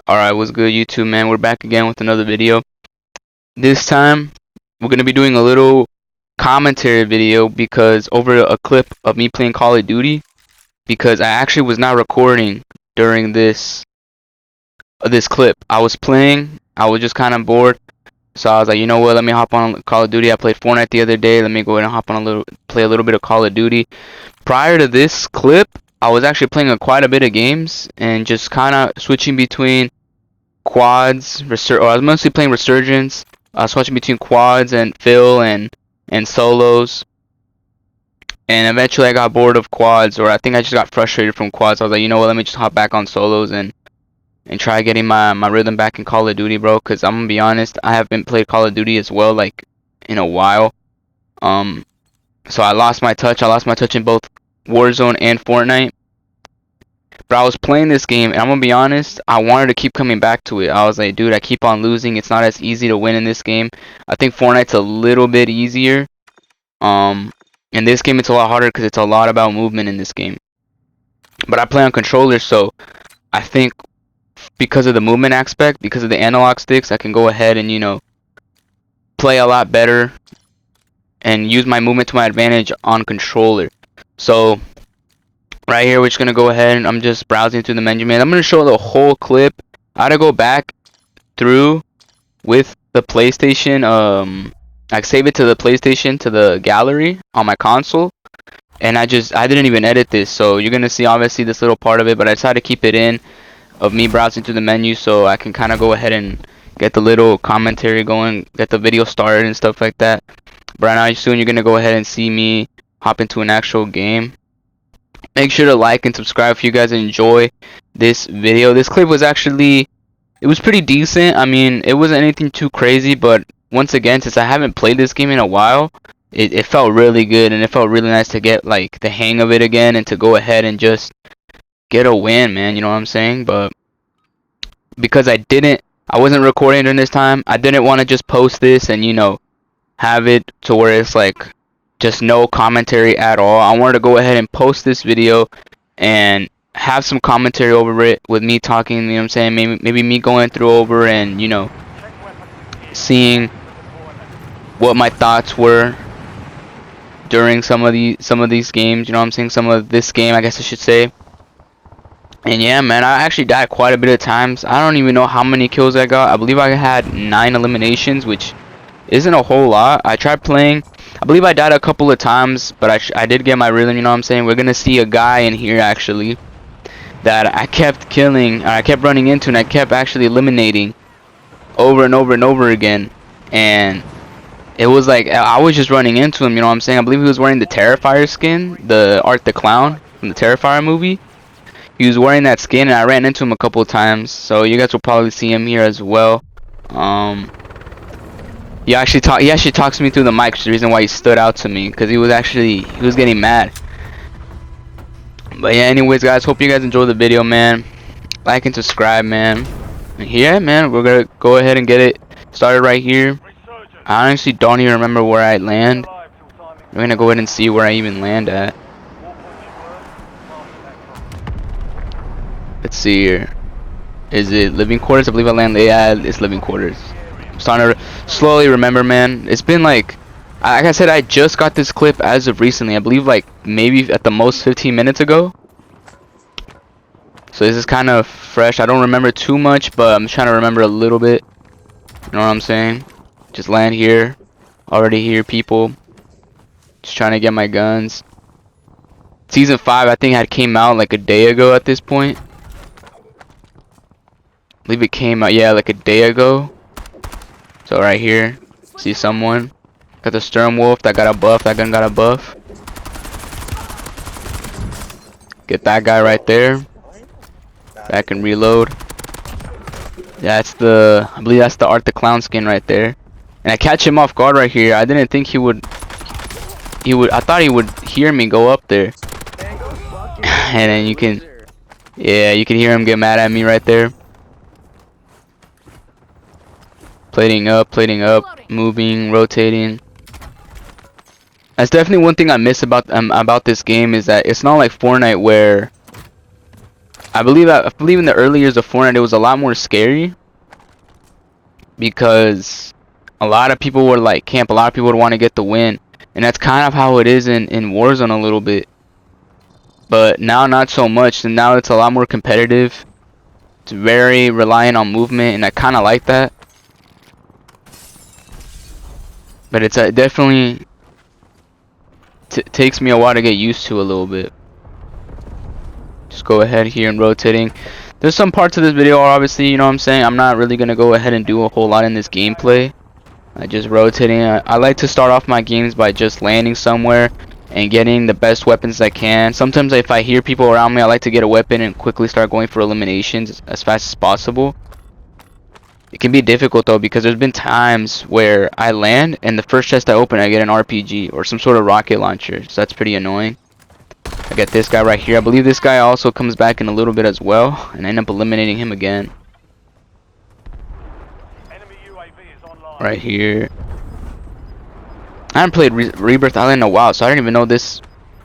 Alright, what's good YouTube, man? We're back again with another video. This time, we're going to be doing a little commentary video because over a clip of me playing Call of Duty, because I actually was not recording during this clip. I was playing, I was just kind of bored, so I was like, you know what, let me hop on Call of Duty. I played Fortnite the other day, let me go ahead and hop on play a little bit of Call of Duty. Prior to this clip, I was actually playing quite a bit of games and just kind of switching between quads, I was mostly playing Resurgence. I was switching between quads and Phil and solos. And eventually I got bored of quads, or I think I just got frustrated from quads. I was like, you know what, let me just hop back on solos and try getting my rhythm back in Call of Duty, bro. Cause I'm gonna be honest, I haven't played Call of Duty as well, like in a while. So I lost my touch. I lost my touch in both Warzone and Fortnite. But I was playing this game, and I'm gonna be honest, I wanted to keep coming back to it. I was like, dude, I keep on losing. It's not as easy to win in this game. I think Fortnite's a little bit easier. In this game, it's a lot harder because it's a lot about movement in this game. But I play on controller, so I think because of the movement aspect, because of the analog sticks, I can go ahead and, you know, play a lot better and use my movement to my advantage on controller. So right here, we're just gonna go ahead and I'm just browsing through the menu, man. I'm gonna show the whole clip. I had to go back through with the PlayStation. I save it to the PlayStation, to the gallery on my console, and I didn't even edit this, so you're gonna see obviously this little part of it, but I decided to keep it in of me browsing through the menu so I can kind of go ahead and get the little commentary going, get the video started and stuff like that. But right now, soon you're gonna go ahead and see me hop into an actual game. Make sure to like and subscribe if you guys enjoy this video. This clip was actually, it was pretty decent. I mean, it wasn't anything too crazy, but once again, since I haven't played this game in a while, it felt really good, and it felt really nice to get like the hang of it again and to go ahead and just get a win, man. You know what I'm saying? But because I wasn't recording during this time, I didn't want to just post this and, you know, have it to where it's like just no commentary at all. I wanted to go ahead and post this video and have some commentary over it with me talking, you know what I'm saying? Maybe me going through over and, you know, seeing what my thoughts were during some of these games, you know what I'm saying? Some of this game, I guess I should say. And yeah, man, I actually died quite a bit of times. I don't even know how many kills I got. I believe I had 9 eliminations, which isn't a whole lot. I tried playing. I believe I died a couple of times, but I did get my rhythm, you know what I'm saying? We're going to see a guy in here, actually, that I kept killing, or I kept running into, and I kept actually eliminating over and over and over again. And it was like, I was just running into him, you know what I'm saying? I believe he was wearing the Terrifier skin, the Art the Clown from the Terrifier movie. He was wearing that skin, and I ran into him a couple of times, so you guys will probably see him here as well. He actually talks to me through the mic, which is the reason why he stood out to me, because he was getting mad. But yeah, anyways, guys, hope you guys enjoy the video, man. Like and subscribe, man. And yeah, man, we're gonna go ahead and get it started right here. I honestly don't even remember where I land. We're gonna go ahead and see where I even land at. Let's see here. Is it living quarters? I believe I land. Yeah, it's living quarters. I'm starting to slowly remember, man. It's been like I said, I just got this clip as of recently. I believe like maybe at the most 15 minutes ago. So this is kind of fresh. I don't remember too much, but I'm trying to remember a little bit. You know what I'm saying? Just land here. Already here, people. Just trying to get my guns. Season 5, I think, had came out like a day ago at this point. I believe it came out, yeah, like a day ago. So right here, see someone. Got the Sturm Wolf that got a buff. That gun got a buff. Get that guy right there. Back and reload. That's I believe that's the Art the Clown skin right there. And I catch him off guard right here. I didn't think he would. I thought he would hear me go up there. And then you can hear him get mad at me right there. Plating up, moving, rotating. That's definitely one thing I miss about this game, is that it's not like Fortnite where I believe in the early years of Fortnite it was a lot more scary because a lot of people would like camp, a lot of people would want to get the win, and that's kind of how it is in Warzone a little bit. But now not so much, and now it's a lot more competitive. It's very reliant on movement, and I kind of like that. But it's definitely takes me a while to get used to a little bit. Just go ahead here and rotating. There's some parts of this video are obviously, you know what I'm saying, I'm not really gonna go ahead and do a whole lot in this gameplay. I just rotating. I like to start off my games by just landing somewhere and getting the best weapons I can. Sometimes if I hear people around me, I like to get a weapon and quickly start going for eliminations as fast as possible. It can be difficult though, because there's been times where I land and the first chest I open I get an RPG or some sort of rocket launcher, so that's pretty annoying. I got this guy right here. I believe this guy also comes back in a little bit as well, and I end up eliminating him again. Right here. I haven't played Rebirth Island in a while, so I didn't even know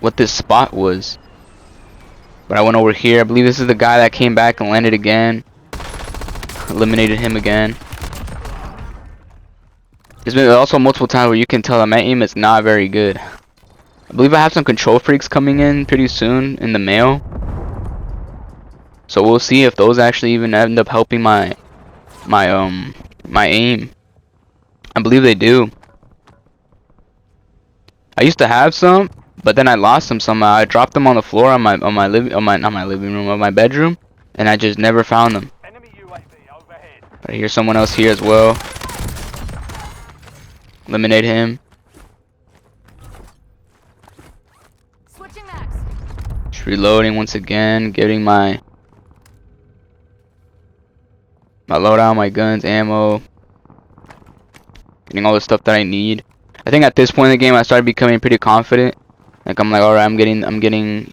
what this spot was. But I went over here. I believe this is the guy that came back and landed again. Eliminated him again. There's been also multiple times where you can tell that my aim is not very good. I believe I have some control freaks coming in pretty soon in the mail. So we'll see if those actually even end up helping my aim. I believe they do. I used to have some, but then I lost them somehow. I dropped them on the floor on my bedroom, and I just never found them. I hear someone else here as well. Eliminate him. Just reloading once again, getting my loadout, my guns, ammo, getting all the stuff that I need. I think at this point in the game I started becoming pretty confident. Like I'm like, alright, I'm getting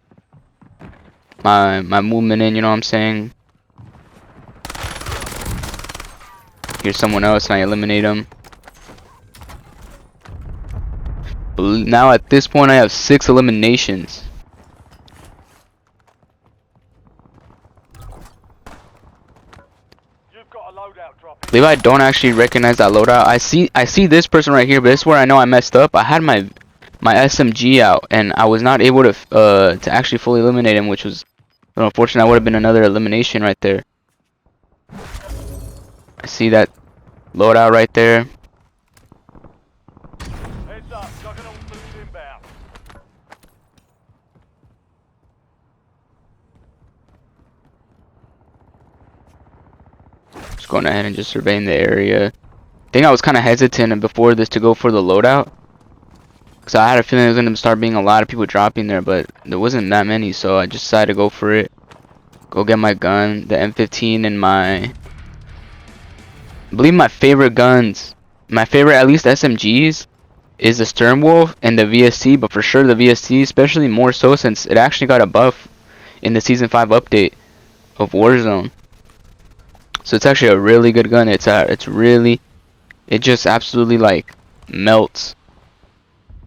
my movement in, you know what I'm saying? Here's someone else and I eliminate him. Now at this point I have 6 eliminations. I believe I don't actually recognize that loadout. I see this person right here, but this is where I know I messed up. I had my SMG out and I was not able to actually fully eliminate him, which was unfortunate. That would have been another elimination right there. I see that loadout right there. Just going ahead and just surveying the area. I think I was kind of hesitant before this to go for the loadout, because I had a feeling there was going to start being a lot of people dropping there, but there wasn't that many, so I just decided to go for it. Go get my gun, the M15, and I believe my favorite guns, my favorite at least SMGs, is the Sternwolf and the VSC, but for sure the VSC, especially more so since it actually got a buff in the Season 5 update of Warzone. So it's actually a really good gun. It just absolutely like melts.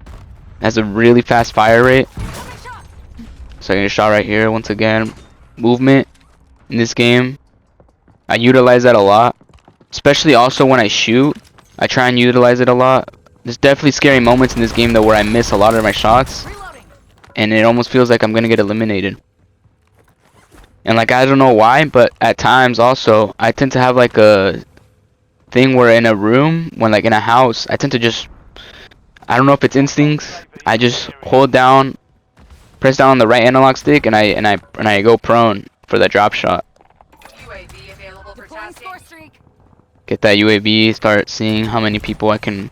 It has a really fast fire rate. So I get a shot right here once again. Movement in this game, I utilize that a lot, especially also when I shoot. I try and utilize it a lot. There's definitely scary moments in this game though where I miss a lot of my shots, and it almost feels like I'm gonna get eliminated. And like, I don't know why, but at times also I tend to have like a thing where in a room, when like in a house, I tend to just, I don't know if it's instincts, I just hold down, press down on the right analog stick, and I go prone for that drop shot. Get that UAV, start seeing how many people I can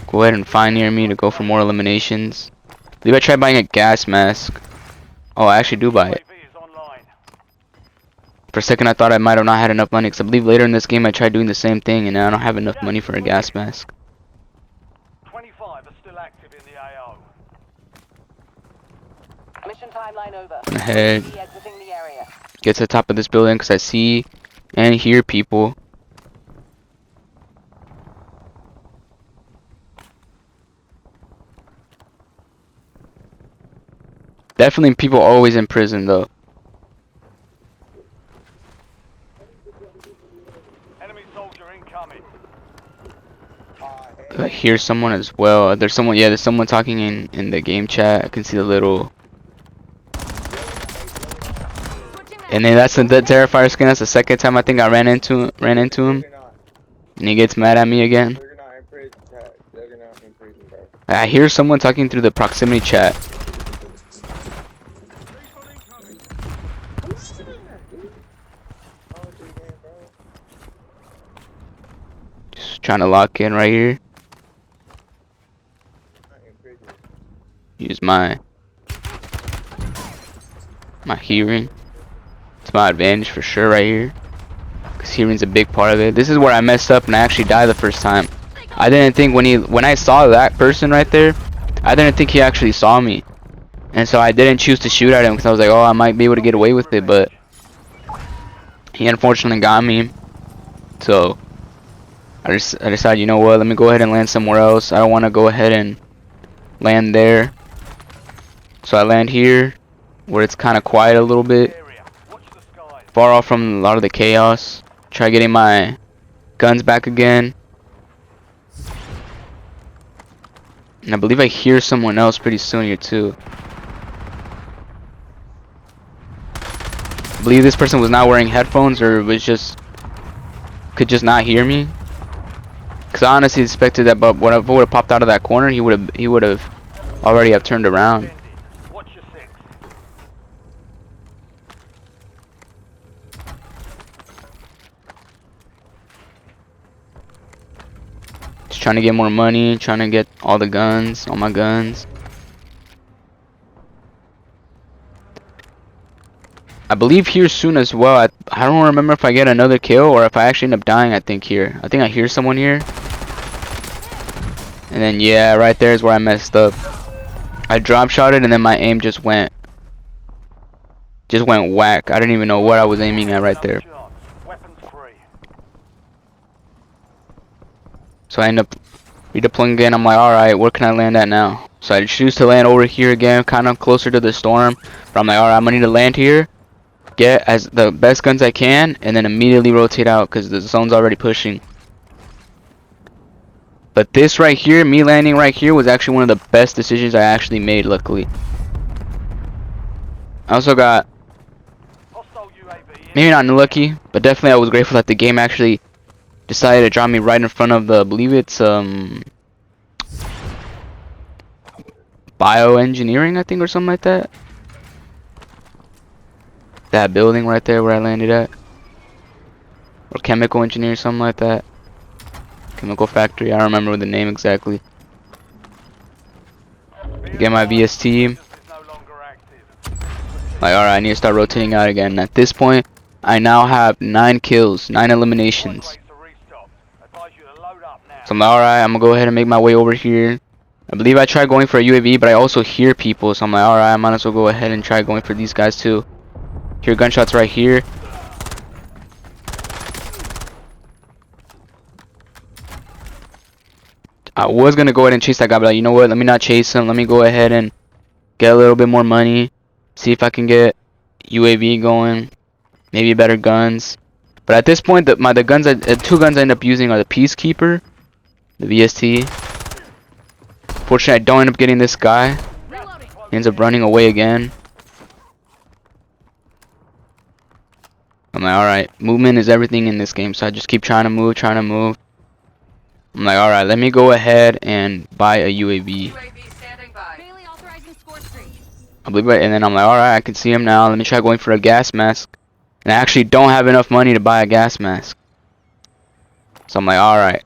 go ahead and find near me to go for more eliminations. I believe I tried buying a gas mask. Oh, I actually do buy it. For a second I thought I might have not had enough money, because I believe later in this game I tried doing the same thing and now I don't have enough money for a gas mask. 25 are still active in the AO. Mission timeline over. Go ahead. Get to the top of this building because I see and hear people. Definitely people always in prison though. Fire incoming. I hear someone as well. There's someone, yeah, there's someone talking in the game chat. I can see the little. And then that's the Terrifier skin. That's the second time I think I ran into him. And he gets mad at me again. I hear someone talking through the proximity chat. Just trying to lock in right here. Use my hearing. It's my advantage for sure right here. Cause hearing's a big part of it. This is where I messed up and I actually died the first time. I didn't think when I saw that person right there, I didn't think he actually saw me. And so I didn't choose to shoot at him because I was like, oh, I might be able to get away with it, but he unfortunately got me. So I decided, you know what, let me go ahead and land somewhere else. I don't want to go ahead and land there. So I land here where it's kind of quiet a little bit, far off from a lot of the chaos. Try getting my guns back again. And I believe I hear someone else pretty soon here too. I believe this person was not wearing headphones or could just not hear me. Cause I honestly expected that, but when I would have popped out of that corner, he would have already have turned around. Just trying to get more money, trying to get all my guns. I believe here soon as well. I don't remember if I get another kill or if I actually end up dying. I think I hear someone here. And then yeah, right there is where I messed up. I drop shotted and then my aim just went whack. I didn't even know what I was aiming at right there. So I end up redeploying again. I'm like, alright, where can I land at now? So I choose to land over here again, kind of closer to the storm. But I'm like, alright, I'm gonna need to land here, get as the best guns I can, and then immediately rotate out because the zone's already pushing. But this right here, me landing right here, was actually one of the best decisions I actually made, luckily. I also got, maybe not unlucky, but definitely I was grateful that the game actually decided to drop me right in front of the, I believe it's bioengineering, I think, or something like that. That building right there where I landed at. Or chemical engineer, something like that. Chemical factory, I don't remember the name exactly. Get my VST. Like, alright, I need to start rotating out again. At this point, I now have 9 kills, 9 eliminations. So I'm like, alright, I'm gonna go ahead and make my way over here. I believe I tried going for a UAV, but I also hear people. So I'm like, alright, I might as well go ahead and try going for these guys too. Hear gunshots right here. I was gonna go ahead and chase that guy, but like, you know what? Let me not chase him. Let me go ahead and get a little bit more money. See if I can get UAV going. Maybe better guns. But at this point, the guns, two guns I end up using are the Peacekeeper, the VST. Fortunately, I don't end up getting this guy. He ends up running away again. I'm like, alright, movement is everything in this game, so I just keep trying to move. I'm like, alright, let me go ahead and buy a UAV. I believe it, and then I'm like, alright, I can see him now. Let me try going for a gas mask. And I actually don't have enough money to buy a gas mask. So I'm like, alright.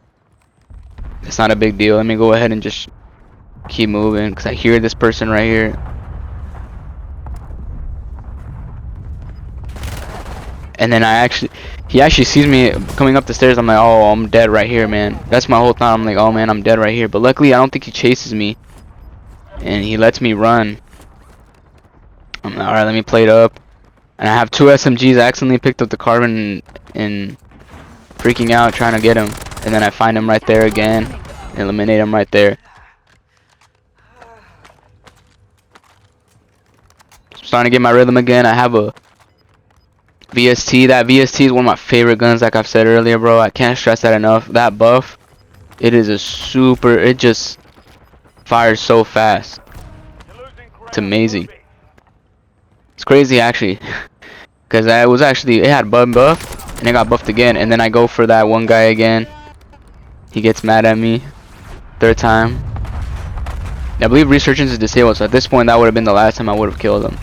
It's not a big deal. Let me go ahead and just keep moving, because I hear this person right here. And then he actually sees me coming up the stairs. I'm like, oh, I'm dead right here, man. That's my whole thought. I'm like, oh man, I'm dead right here. But luckily, I don't think he chases me, and he lets me run. I'm like, alright, let me play it up. And I have 2 SMGs. I accidentally picked up the carbon and freaking out trying to get him. And then I find him right there again. Eliminate him right there. I'm starting to get my rhythm again. I have a VST. That VST is one of my favorite guns, like I've said earlier, bro. I can't stress that enough. That buff, it is a super. It just fires so fast. You're losing It's ground. amazing. Move it. It's crazy actually, because I was actually it had buff and it got buffed again, and then I go for that one guy again. He gets mad at me. Third time. I believe resurgence is disabled, so at this point that would have been the last time I would have killed him.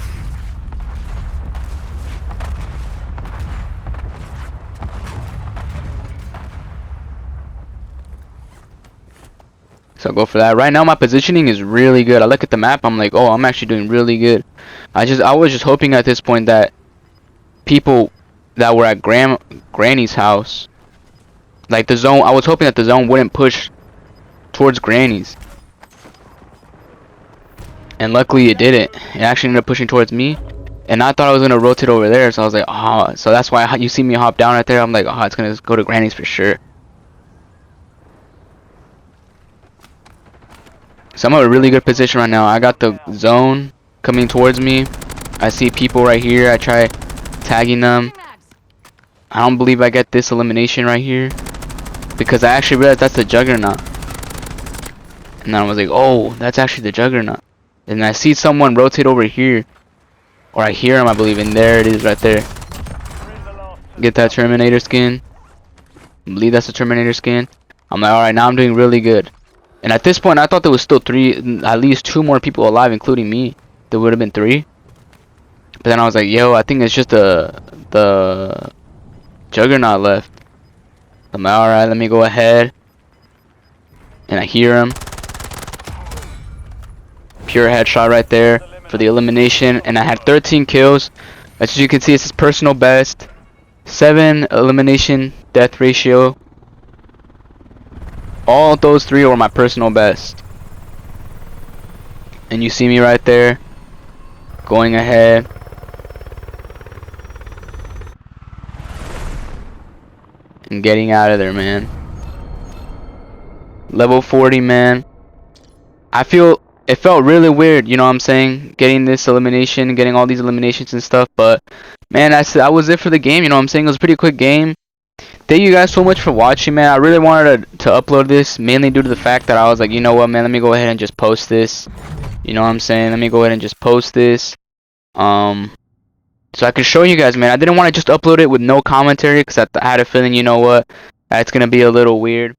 So I'll go for that. Right now my positioning is really good. I look at the map, I'm like, oh, I'm actually doing really good. I was just hoping at this point that people that were at Granny's house, like the zone, I was hoping that the zone wouldn't push towards Granny's. And luckily it didn't. It actually ended up pushing towards me. And I thought I was gonna rotate over there, so I was like, oh, so that's why you see me hop down right there. I'm like, oh, it's gonna go to Granny's for sure. So I'm in a really good position right now. I got the zone coming towards me. I see people right here. I try tagging them. I don't believe I get this elimination right here, because I actually realized that's the Juggernaut. And then I was like, oh, that's actually the Juggernaut. And I see someone rotate over here, or I hear him, I believe, and there it is right there. You're in the last two. Get that Terminator skin. I believe that's the Terminator skin. I'm like, alright, now I'm doing really good. And at this point, I thought there was still at least two more people alive, including me. There would have been three. But then I was like, yo, I think it's just the Juggernaut left. I'm like, alright, let me go ahead. And I hear him. Pure headshot right there for the elimination. And I had 13 kills. As you can see, it's his personal best. 7 elimination death ratio. All of those 3 were my personal best. And you see me right there, going ahead. And getting out of there, man. Level 40, man. It felt really weird, you know what I'm saying? Getting this elimination, getting all these eliminations and stuff. But, man, I was it for the game, you know what I'm saying? It was a pretty quick game. Thank you guys so much for watching, man. I really wanted to upload this, mainly due to the fact that I was like, you know what, man, let me go ahead and just post this. You know what I'm saying? Let me go ahead and just post this. So I can show you guys, man. I didn't want to just upload it with no commentary, because I had a feeling, you know what, that's going to be a little weird.